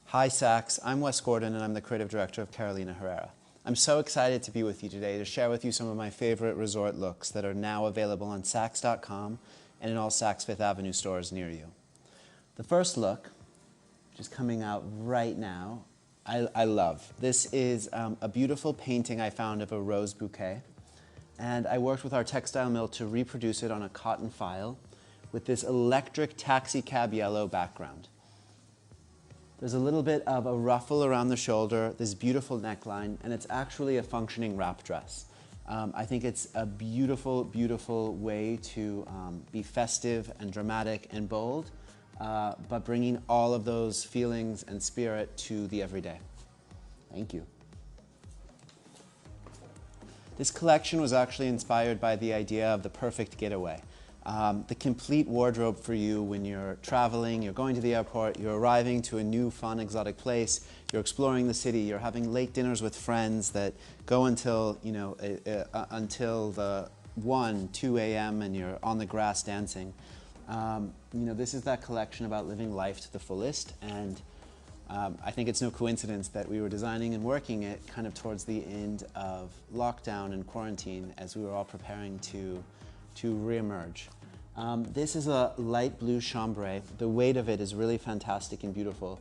Hi Saks, I'm Wes Gordon and I'm the creative director of Carolina Herrera. I'm so excited to be with you today to share with you some of my favorite resort looks that are now available on Saks.com and in all Saks Fifth Avenue stores near you. The first look, which is coming out right now, I love. This is a beautiful painting I found of a rose bouquet, and I worked with our textile mill to reproduce it on a cotton file with this electric taxi cab yellow background. There's a little bit of a ruffle around the shoulder, this beautiful neckline, and it's actually a functioning wrap dress. I think it's a beautiful, beautiful way to be festive and dramatic and bold, but bringing all of those feelings and spirit to the everyday. Thank you. This collection was actually inspired by the idea of the perfect getaway. The complete wardrobe for you when you're traveling, you're going to the airport, you're arriving to a new, fun, exotic place, you're exploring the city, you're having late dinners with friends that go until, until the 1, 2 a.m. and you're on the grass dancing. This is that collection about living life to the fullest, and I think it's no coincidence that we were designing and working it kind of towards the end of lockdown and quarantine as we were all preparing to reemerge. This is a light blue chambray. The weight of it is really fantastic and beautiful.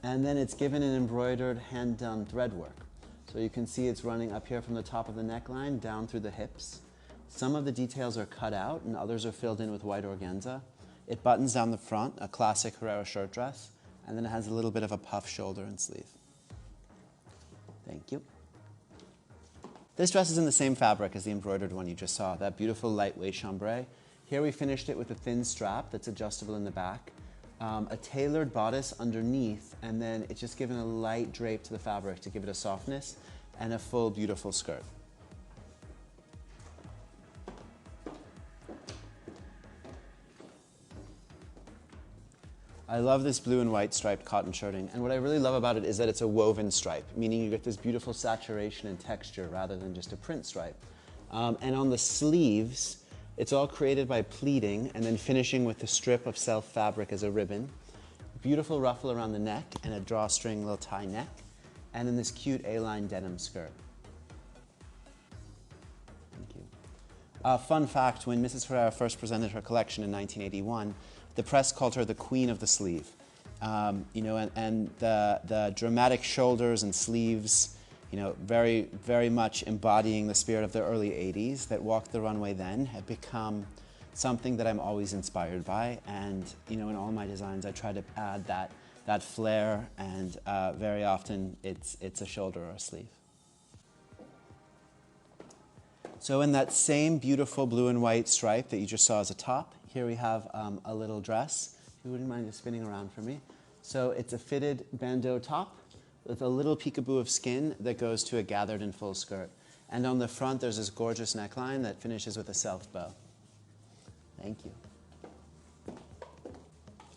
And then it's given an embroidered hand-done thread work. So you can see it's running up here from the top of the neckline down through the hips. Some of the details are cut out and others are filled in with white organza. It buttons down the front, a classic Herrera shirt dress, and then it has a little bit of a puff shoulder and sleeve. Thank you. This dress is in the same fabric as the embroidered one you just saw, that beautiful lightweight chambray. Here we finished it with a thin strap that's adjustable in the back, a tailored bodice underneath, and then it's just given a light drape to the fabric to give it a softness, and a full beautiful skirt. I love this blue and white striped cotton shirting, and what I really love about it is that it's a woven stripe, meaning you get this beautiful saturation and texture rather than just a print stripe. And on the sleeves, it's all created by pleating and then finishing with a strip of self fabric as a ribbon. Beautiful ruffle around the neck and a drawstring little tie neck, and then this cute A-line denim skirt. Thank you. Fun fact, when Mrs. Herrera first presented her collection in 1981, the press called her the queen of the sleeve. And the dramatic shoulders and sleeves, very, very much embodying the spirit of the early 80s that walked the runway then, have become something that I'm always inspired by. And in all my designs, I try to add that flair, and very often it's a shoulder or a sleeve. So in that same beautiful blue and white stripe that you just saw as a top, here we have a little dress. If you wouldn't mind just spinning around for me. So it's a fitted bandeau top with a little peekaboo of skin that goes to a gathered and full skirt. And on the front, there's this gorgeous neckline that finishes with a self bow. Thank you.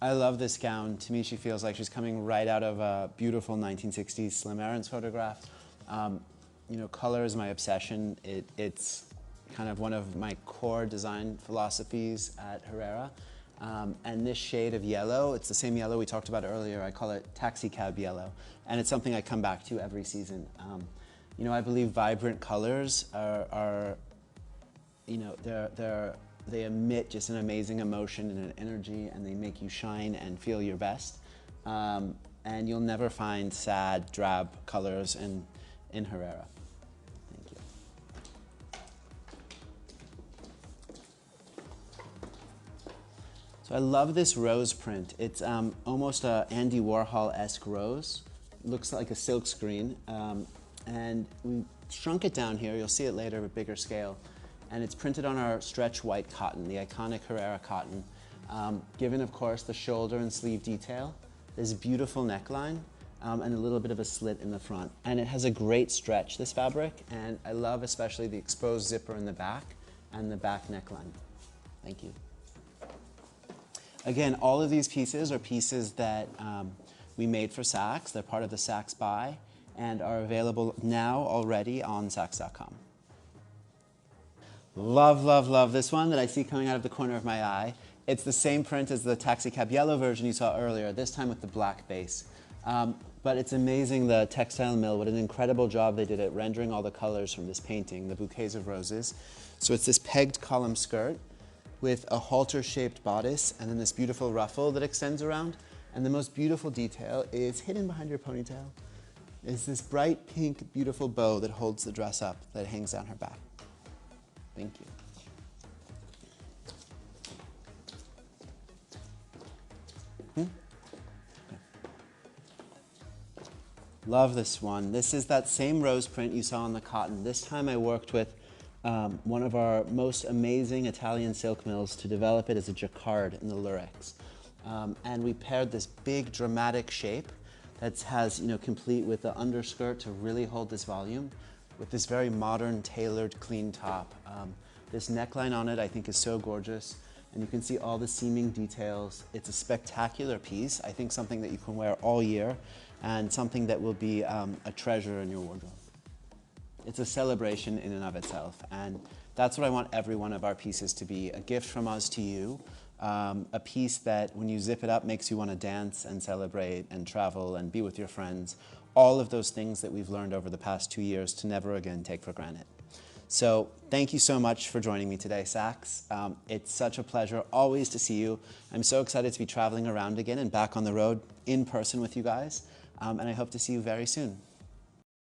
I love this gown. To me, she feels like she's coming right out of a beautiful 1960s Slim Aarons photograph. Color is my obsession. It's kind of one of my core design philosophies at Herrera. And this shade of yellow, it's the same yellow we talked about earlier. I call it taxi cab yellow. And it's something I come back to every season. I believe vibrant colors they emit just an amazing emotion and an energy, and they make you shine and feel your best. And you'll never find sad, drab colors in Herrera. Thank you. So I love this rose print. It's almost a Andy Warhol-esque rose. It looks like a silk screen. And we shrunk it down here. You'll see it later at bigger scale. And it's printed on our stretch white cotton, the iconic Herrera cotton. Given, of course, the shoulder and sleeve detail, this beautiful neckline, and a little bit of a slit in the front. And it has a great stretch, this fabric, and I love especially the exposed zipper in the back and the back neckline. Thank you. Again, all of these pieces are pieces that we made for Saks. They're part of the Saks buy and are available now already on Saks.com. Love, love, love this one that I see coming out of the corner of my eye. It's the same print as the taxi cab yellow version you saw earlier, this time with the black base. But it's amazing, the textile mill, what an incredible job they did at rendering all the colors from this painting, the bouquets of roses. So it's this pegged column skirt with a halter-shaped bodice and then this beautiful ruffle that extends around. And the most beautiful detail is hidden behind your ponytail is this bright pink, beautiful bow that holds the dress up, that hangs down her back. Thank you. Love this one. This is that same rose print you saw on the cotton. This time I worked with one of our most amazing Italian silk mills to develop it as a Jacquard in the lurex. And we paired this big dramatic shape that has, complete with the underskirt to really hold this volume with this very modern, tailored, clean top. This neckline on it I think is so gorgeous. And you can see all the seaming details. It's a spectacular piece. I think something that you can wear all year and something that will be a treasure in your wardrobe. It's a celebration in and of itself. And that's what I want every one of our pieces to be, a gift from us to you. A piece that when you zip it up makes you want to dance and celebrate and travel and be with your friends. All of those things that we've learned over the past 2 years to never again take for granted. So thank you so much for joining me today, Saks. It's such a pleasure always to see you. I'm so excited to be traveling around again and back on the road in person with you guys. And I hope to see you very soon.